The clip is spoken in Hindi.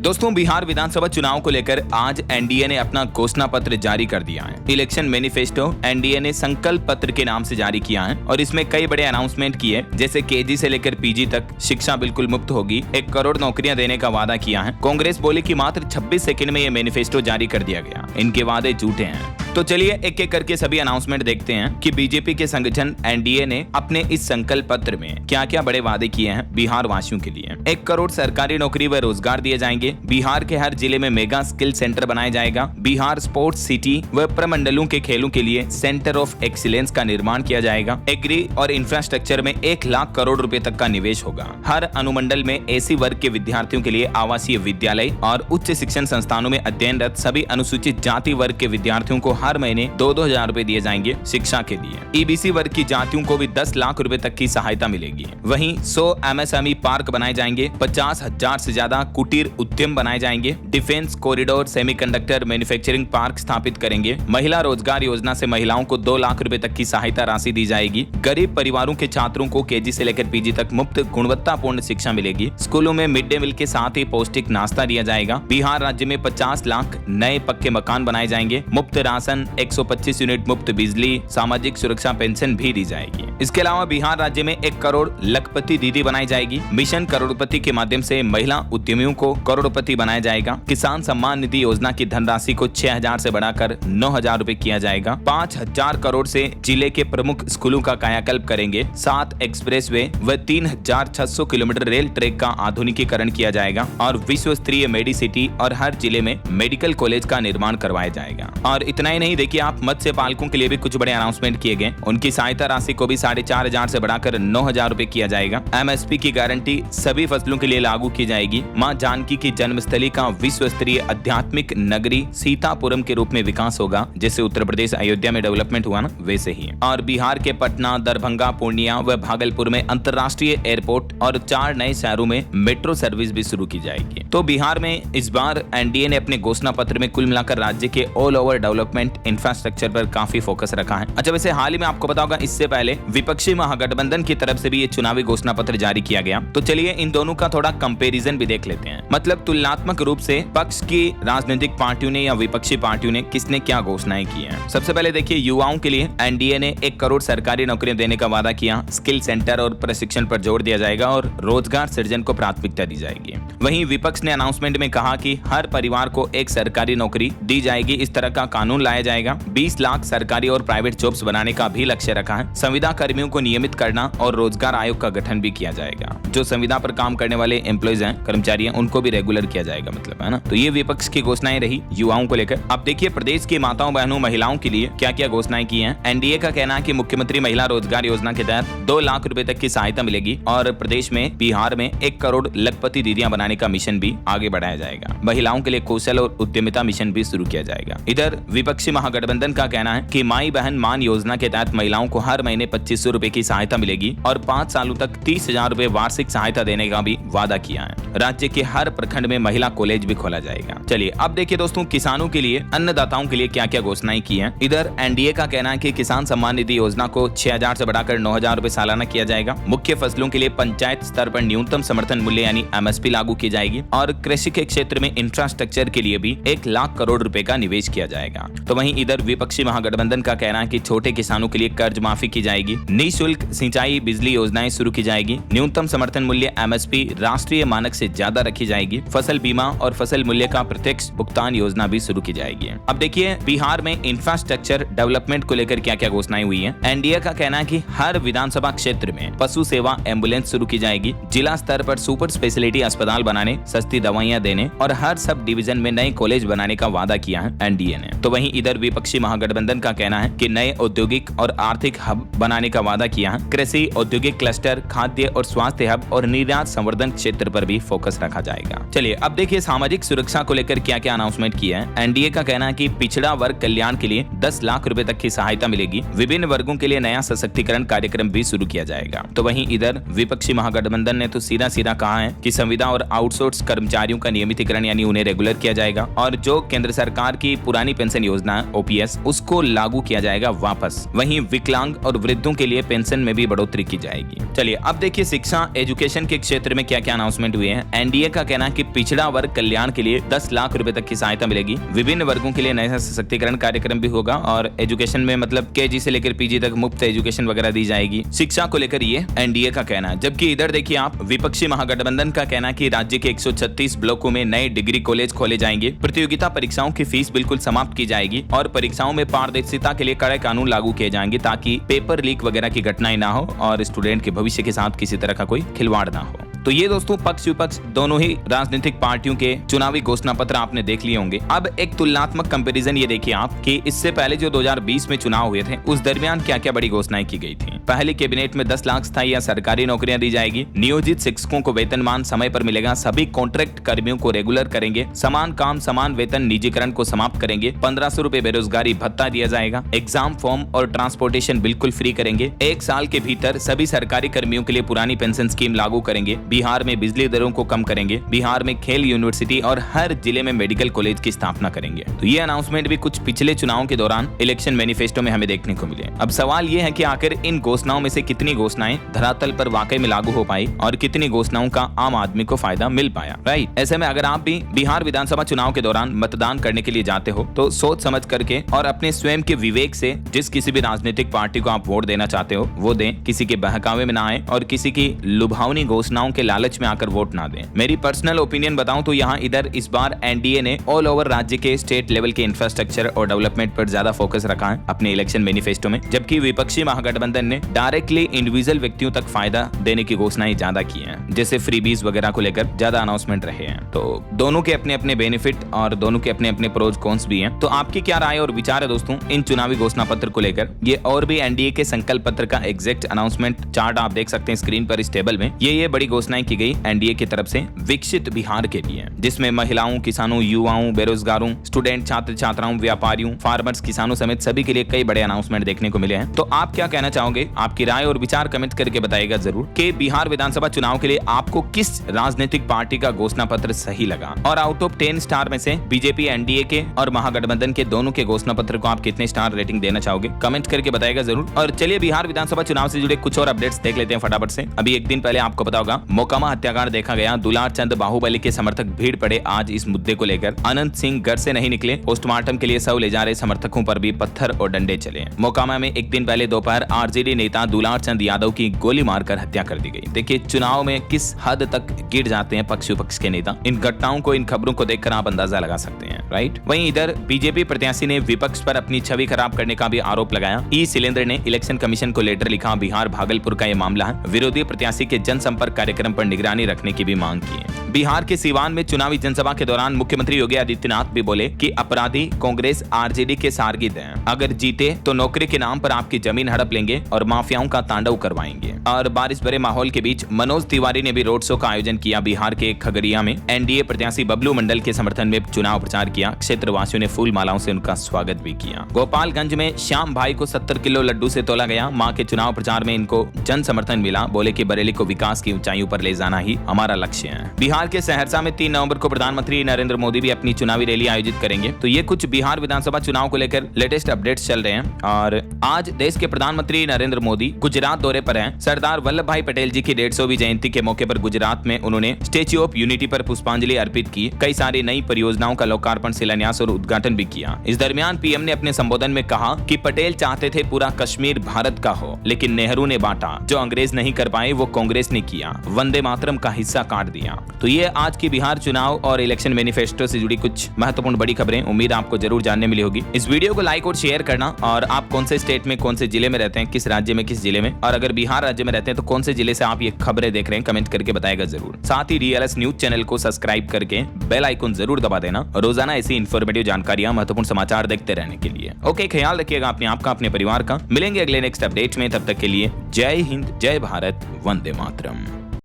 दोस्तों, बिहार विधानसभा चुनाव को लेकर आज एनडीए ने अपना घोषणा पत्र जारी कर दिया है। इलेक्शन मैनिफेस्टो एनडीए ने संकल्प पत्र के नाम से जारी किया है और इसमें कई बड़े अनाउंसमेंट किए, जैसे केजी से लेकर पीजी तक शिक्षा बिल्कुल मुफ्त होगी, 1 करोड़ नौकरियां देने का वादा किया है। कांग्रेस बोले कि मात्र 26 सेकंड में ये मैनिफेस्टो जारी कर दिया गया, इनके वादे झूठे हैं। तो चलिए एक एक करके सभी अनाउंसमेंट देखते हैं कि बीजेपी के संगठन एनडीए ने अपने इस संकल्प पत्र में क्या क्या बड़े वादे किए हैं बिहार वासियों के लिए। 1 करोड़ सरकारी नौकरी व रोजगार दिए जाएंगे। बिहार के हर जिले में मेगा स्किल सेंटर बनाया जाएगा। बिहार स्पोर्ट्स सिटी व प्रमंडलों के खेलों के लिए सेंटर ऑफ एक्सीलेंस का निर्माण किया जाएगा। एग्री और इंफ्रास्ट्रक्चर में 1 लाख करोड़ रुपए तक का निवेश होगा। हर अनुमंडल में एसी वर्ग के विद्यार्थियों के लिए आवासीय विद्यालय और उच्च शिक्षण संस्थानों में अध्ययनरत सभी अनुसूचित जाति वर्ग के विद्यार्थियों को हर महीने 2-2 हजार रुपए दिए जाएंगे शिक्षा के लिए। ईबीसी वर्ग की जातियों को भी 10 लाख रुपए तक की सहायता मिलेगी। वहीं 100 एमएसएमई पार्क बनाए जाएंगे। 50,000 से ज्यादा कुटीर उद्यम बनाए जाएंगे। Defence corridor semiconductor manufacturing park स्थापित करेंगे। महिला रोजगार योजना से महिलाओं को 2 लाख रुपए तक की सहायता राशि दी जाएगी। गरीब परिवारों के छात्रों को केजी से लेकर पीजी तक मुफ्त गुणवत्तापूर्ण शिक्षा मिलेगी। स्कूलों में मिड डे मील के साथ ही पौष्टिक नाश्ता दिया जाएगा। बिहार राज्य में 50 लाख नए पक्के मकान बनाए जाएंगे। मुफ्त राशन, 125 यूनिट मुफ्त बिजली, सामाजिक सुरक्षा पेंशन भी दी जाएगी। इसके अलावा बिहार राज्य में 1 करोड़ लखपति दीदी बनाई जाएगी। मिशन करोड़पति के माध्यम से महिला उद्यमियों को करोड़पति बनाया जाएगा। किसान सम्मान निधि योजना की धनराशि को 6,000 से बढ़ाकर 9,000 रुपए किया जाएगा। 5,000 करोड़ से जिले के प्रमुख स्कूलों का कायाकल्प करेंगे। 7 एक्सप्रेसवे व 3,600 किलोमीटर रेल ट्रैक का आधुनिकीकरण किया जाएगा और विश्व स्तरीय मेडिसिटी और हर जिले में मेडिकल कॉलेज का निर्माण करवाया जाएगा। और इतना ही नहीं, देखिए आप मत्स्य पालकों के लिए भी कुछ बड़े अनाउंसमेंट किए गए। उनकी सहायता राशि को भी 4,500 से बढ़ाकर 9,000 रुपए किया जाएगा। एमएसपी की गारंटी सभी फसलों के लिए लागू की जाएगी। मां जानकी की जन्मस्थली का विश्व स्तरीय आध्यात्मिक नगरी सीतापुरम के रूप में विकास होगा, जैसे उत्तर प्रदेश अयोध्या में डेवलपमेंट हुआ ना, वैसे ही। और बिहार के पटना, दरभंगा, पूर्णिया व भागलपुर में अंतर्राष्ट्रीय एयरपोर्ट और 4 नए शहरों में मेट्रो सर्विस भी शुरू की जाएगी। तो बिहार में इस बार एनडीए ने अपने घोषणा पत्र में कुल मिलाकर राज्य के ऑल ओवर डेवलपमेंट इंफ्रास्ट्रक्चर पर काफी फोकस रखा है। अच्छा, वैसे हाल ही में आपको पता होगा, इससे पहले विपक्षी महागठबंधन की तरफ से भी ये चुनावी घोषणा पत्र जारी किया गया। तो चलिए इन दोनों का थोड़ा कंपैरिजन भी देख लेते हैं। मतलब तुलनात्मक रूप से पक्ष की राजनीतिक पार्टियों ने या विपक्षी पार्टियों ने किसने क्या घोषणाएं की हैं। सबसे पहले देखिए, युवाओं के लिए एनडीए ने 1 करोड़ सरकारी नौकरियां देने का वादा किया। स्किल सेंटर और प्रशिक्षण पर जोर दिया जाएगा और रोजगार सृजन को प्राथमिकता दी जाएगी। वहीं विपक्ष ने अनाउंसमेंट में कहा कि हर परिवार को 1 सरकारी नौकरी दी जाएगी। इस तरह का कानून लाया जाएगा। 20 लाख सरकारी और प्राइवेट जॉब्स बनाने का भी लक्ष्य रखा है। संविदा कर्मियों को नियमित करना और रोजगार आयोग का गठन भी किया जाएगा। जो संविदा पर काम करने वाले एम्प्लॉइज हैं, कर्मचारी हैं, उनको भी रेगुलर किया जाएगा, मतलब है ना। तो ये विपक्ष की घोषणाएं रही युवाओं को लेकर। अब देखिए प्रदेश की माताओं बहनों महिलाओं के लिए क्या क्या घोषणाएं की हैं। एनडीए का कहना है कि मुख्यमंत्री महिला रोजगार योजना के तहत 2 लाख रुपए तक की सहायता मिलेगी और प्रदेश में बिहार में 1 करोड़ लखपति दीदियां बनाने का मिशन भी आगे बढ़ाया जाएगा। महिलाओं के लिए कौशल और उद्यमिता मिशन भी शुरू किया जाएगा। इधर विपक्षी महागठबंधन का कहना है कि माई बहन मान योजना के तहत महिलाओं को हर महीने 2,500 रुपए की सहायता मिलेगी और 5 सालों तक 30,000 रुपए वार्षिक सहायता देने का भी वादा किया है। राज्य के हर प्रखंड में महिला कॉलेज भी खोला जाएगा। चलिए अब देखिए दोस्तों, किसानों के लिए, अन्नदाताओं के लिए क्या क्या घोषणाएं की हैं। इधर एनडीए का कहना है कि किसान सम्मान निधि योजना को 6,000 से बढ़ाकर 9,000 रुपए सालाना किया जाएगा। मुख्य फसलों के लिए पंचायत स्तर पर न्यूनतम समर्थन मूल्य यानी एमएसपी लागू की जाएगी और कृषि के क्षेत्र में इंफ्रास्ट्रक्चर के लिए भी 1 लाख करोड़ रुपए का निवेश किया जाएगा। तो वहीं इधर विपक्षी महागठबंधन का कहना है कि छोटे किसानों के लिए कर्ज माफी की जाएगी। निःशुल्क सिंचाई बिजली योजनाएं शुरू की जाएगी। न्यूनतम समर्थन मूल्य एमएसपी राष्ट्रीय मानक से ज्यादा रखी जाएगी। फसल बीमा और फसल मूल्य का प्रत्यक्ष भुगतान योजना भी शुरू की जाएगी। अब देखिए बिहार में इंफ्रास्ट्रक्चर डेवलपमेंट को लेकर क्या क्या घोषणाएं हुई है। एनडीए का कहना है कि हर विधानसभा क्षेत्र में पशु सेवा एम्बुलेंस शुरू की जाएगी। जिला स्तर पर सुपर स्पेशलिटी अस्पताल बनाने, सस्ती दवाइयां देने और हर सब डिवीजन में नए कॉलेज बनाने का वादा किया है एनडीए ने। तो वहीं इधर विपक्षी महागठबंधन का कहना है कि नए औद्योगिक और आर्थिक हब बनाने का वादा किया है। कृषि, औद्योगिक क्लस्टर, खाद्य और स्वास्थ्य हब और निर्यात संवर्धन क्षेत्र पर भी फोकस रखा जाएगा। चलिए अब देखिए सामाजिक सुरक्षा को लेकर क्या क्या अनाउंसमेंट किया है। एनडीए का कहना है कि पिछड़ा वर्ग कल्याण के लिए 10 लाख रुपए तक की सहायता मिलेगी। विभिन्न वर्गों के लिए नया सशक्तिकरण कार्यक्रम भी शुरू किया जाएगा। तो वहीं इधर विपक्षी महागठबंधन ने तो सीधा सीधा कहा है कि संविदा और आउटसोर्स कर्मचारियों का नियमितीकरण यानी उन्हें रेगुलर किया जाएगा और जो केंद्र सरकार की पुरानी पेंशन योजना है ओपीएस, उसको लागू किया जाएगा वापस। वहीं विकलांग और वृद्धों के लिए पेंशन में भी बढ़ोतरी की जाएगी। चलिए अब देखिए शिक्षा एजुकेशन के क्षेत्र में क्या क्या अनाउंसमेंट हुए हैं। एनडीए का कहना है कि पिछड़ा वर्ग कल्याण के लिए 10 लाख रुपए तक की सहायता मिलेगी। विभिन्न वर्गों के लिए नया सशक्तिकरण कार्यक्रम भी होगा और एजुकेशन में मतलब केजी से लेकर पीजी तक मुफ्त एजुकेशन वगैरह दी जाएगी। शिक्षा को लेकर ये एनडीए का कहना है। जबकि इधर देखिए आप, विपक्षी महागठबंधन का कहना है कि राज्य के 136 ब्लॉकों में नए डिग्री कॉलेज खोले जाएंगे, प्रतियोगिता परीक्षाओं की फीस बिल्कुल समाप्त की जाएगी और परीक्षाओं में पारदर्शिता के लिए कड़े कानून लागू किए जाएंगे ताकि पेपर लीक वगैरह की घटनाएं ना हो और स्टूडेंट के भविष्य के साथ किसी तरह का कोई खिलवाड़ ना हो। तो ये दोस्तों पक्ष विपक्ष दोनों ही राजनीतिक पार्टियों के चुनावी घोषणा पत्र आपने देख लिए होंगे। अब एक तुलनात्मक कंपैरिजन ये देखिए आप कि इससे पहले जो 2020 में चुनाव हुए थे उस दरमियान क्या क्या बड़ी घोषणाएं की गई थी। पहली कैबिनेट में 10 लाख स्थायी या सरकारी नौकरियां दी जाएगी, नियोजित शिक्षकों को वेतनमान समय पर मिलेगा, सभी कॉन्ट्रैक्ट कर्मियों को रेगुलर करेंगे, समान काम समान वेतन निजीकरण को समाप्त करेंगे, 1500 रुपए बेरोजगारी भत्ता दिया जाएगा, एग्जाम फॉर्म और ट्रांसपोर्टेशन बिल्कुल फ्री करेंगे, 1 साल के भीतर सभी सरकारी कर्मियों के लिए पुरानी पेंशन स्कीम लागू करेंगे, बिहार में बिजली दरों को कम करेंगे, बिहार में खेल यूनिवर्सिटी और हर जिले में मेडिकल कॉलेज की स्थापना करेंगे। तो ये अनाउंसमेंट भी कुछ पिछले चुनावों के दौरान इलेक्शन मैनिफेस्टो में हमें देखने को मिले। अब सवाल ये है कि आखिर इन घोषणाओं में से कितनी घोषणाएं धरातल पर वाकई में लागू हो पाई और कितनी घोषणाओं का आम आदमी को फायदा मिल पाया। राइट, ऐसे में अगर आप भी बिहार विधानसभा चुनाव के दौरान मतदान करने के लिए जाते हो तो सोच समझ करके और अपने स्वयं के विवेक से जिस किसी भी राजनीतिक पार्टी को आप वोट देना चाहते हो वो दें, किसी के बहकावे में ना आए और किसी की लुभावनी घोषणाओं के लालच में आकर वोट ना दें। मेरी पर्सनल ओपिनियन बताऊं तो यहाँ इधर इस बार एनडीए ने ऑल ओवर राज्य के स्टेट लेवल के इंफ्रास्ट्रक्चर और डेवलपमेंट पर ज्यादा फोकस रखा है अपने इलेक्शन मैनिफेस्टो में, जबकि विपक्षी महागठबंधन ने डायरेक्टली इंडिविजुअल व्यक्तियों तक फायदा देने की घोषणाएं ज्यादा की हैं, जैसे फ्रीबीज वगैरह को लेकर ज्यादा अनाउंसमेंट रहे हैं। तो दोनों के अपने अपने बेनिफिट और दोनों के अपने अपने प्रोज कॉन्स भी हैं। तो आपकी क्या राय और विचार है दोस्तों इन चुनावी घोषणा पत्र को लेकर? ये और भी एनडीए के संकल्प पत्र का एग्जैक्ट अनाउंसमेंट चार्ट आप देख सकते हैं स्क्रीन पर इस टेबल में। ये बड़ी घोषणाएं की गई एनडीए की तरफ से विकसित बिहार के लिए, जिसमें महिलाओं, किसानों, युवाओं, बेरोजगारों, स्टूडेंट, छात्र छात्राओं, व्यापारियों, फार्मर्स, किसानों समेत सभी के लिए कई बड़े अनाउंसमेंट देखने को मिले हैं। तो आप क्या कहना चाहोगे? आपकी राय और विचार कमेंट करके बताइएगा जरूर कि बिहार विधानसभा चुनाव के लिए आपको किस राजनीतिक पार्टी का घोषणा पत्र सही लगा और आउट ऑफ 10 स्टार में से बीजेपी, एनडीए के और महागठबंधन के दोनों के घोषणा पत्र को आप कितने स्टार रेटिंग देना चाहोगे? कमेंट करके बताइएगा जरूर। और चलिए बिहार विधानसभा चुनाव से जुड़े कुछ और अपडेट्स देख लेते हैं फटाफट से। अभी एक दिन पहले आपको पता होगा मोकामा हत्याकांड देखा गया, दुलार चंद बाहुबली के समर्थक भीड़ पड़े आज इस मुद्दे को लेकर। अनंत सिंह घर से नहीं निकले, पोस्टमार्टम के लिए शव ले जा रहे समर्थकों पर भी पत्थर और डंडे चले। मोकामा में एक दिन पहले दोपहर आरजेडी नेता दुलार चंद यादव की गोली मारकर हत्या कर दी गई। देखिए चुनाव में किस हद तक गिर जाते हैं पक्ष विपक्ष के नेता। इन घटनाओं को, इन खबरों को देखकर आप अंदाजा लगा सकते हैं। राइट, वहीं इधर बीजेपी प्रत्याशी ने विपक्ष पर अपनी छवि खराब करने का भी आरोप लगाया। ई शैलेंद्र ने इलेक्शन कमीशन को लेटर लिखा। बिहार भागलपुर का यह मामला है। विरोधी प्रत्याशी के जनसंपर्क कार्यक्रम पर निगरानी रखने की भी मांग की है। बिहार के सीवान में चुनावी जनसभा के दौरान मुख्यमंत्री योगी आदित्यनाथ भी बोले कि अपराधी कांग्रेस आरजेडी के शार्गिद हैं। अगर जीते तो नौकरी के नाम पर आपकी जमीन हड़प लेंगे और माफियाओं का तांडव करवाएंगे। और बारिश भरे माहौल के बीच मनोज तिवारी ने भी रोड शो का आयोजन किया। बिहार के खगड़िया में एनडीए प्रत्याशी बबलू मंडल के समर्थन में चुनाव प्रचार किया। क्षेत्रवासियों ने फूल मालाओं से उनका स्वागत भी किया। गोपालगंज में श्याम भाई को 70 किलो लड्डू से तोला गया। मां के चुनाव प्रचार में इनको जन समर्थन मिला। बोले कि बरेली को विकास की ऊंचाइयों पर ले जाना ही हमारा लक्ष्य है। बिहार के सहरसा में 3 नवंबर को प्रधानमंत्री नरेंद्र मोदी भी अपनी चुनावी रैली आयोजित करेंगे। तो ये कुछ बिहार विधानसभा चुनाव को लेकर लेटेस्ट अपडेट्स चल रहे हैं। और आज देश के प्रधानमंत्री नरेंद्र मोदी गुजरात दौरे पर हैं। सरदार वल्लभ भाई पटेल जी की 150वीं जयंती के मौके पर गुजरात में उन्होंने स्टैच्यू ऑफ यूनिटी पर पुष्पांजलि अर्पित की। कई सारी नई परियोजनाओं का लोकार्पण, शिलान्यास और उद्घाटन भी किया। इस दरमियान पीएम ने अपने संबोधन में कहा कि पटेल चाहते थे पूरा कश्मीर भारत का हो, लेकिन नेहरू ने बांटा। जो अंग्रेज नहीं कर पाए वो कांग्रेस ने किया। वंदे मातरम का हिस्सा काट दिया। तो ये आज की बिहार चुनाव और इलेक्शन मैनिफेस्टो से जुड़ी कुछ महत्वपूर्ण बड़ी खबरें। उम्मीद आपको जरूर जानने मिली होगी। इस वीडियो को लाइक और शेयर करना। और आप कौन से स्टेट में, कौन से जिले में रहते हैं, किस राज्य में, किस जिले में, और अगर बिहार राज्य में रहते हैं तो कौन से जिले से आप ये खबरें देख रहे हैं, कमेंट करके बताएगा जरूर। साथ ही डीएलएस न्यूज चैनल को सब्सक्राइब करके बेल आइकन जरूर दबा देना रोजाना ऐसी इंफॉर्मेटिव जानकारियां, महत्वपूर्ण समाचार देखते रहने के लिए। ओके, ख्याल रखिएगा अपने आप का, अपने परिवार का। मिलेंगे अगले नेक्स्ट अपडेट में। तब तक के लिए जय हिंद, जय भारत, वंदे मातरम।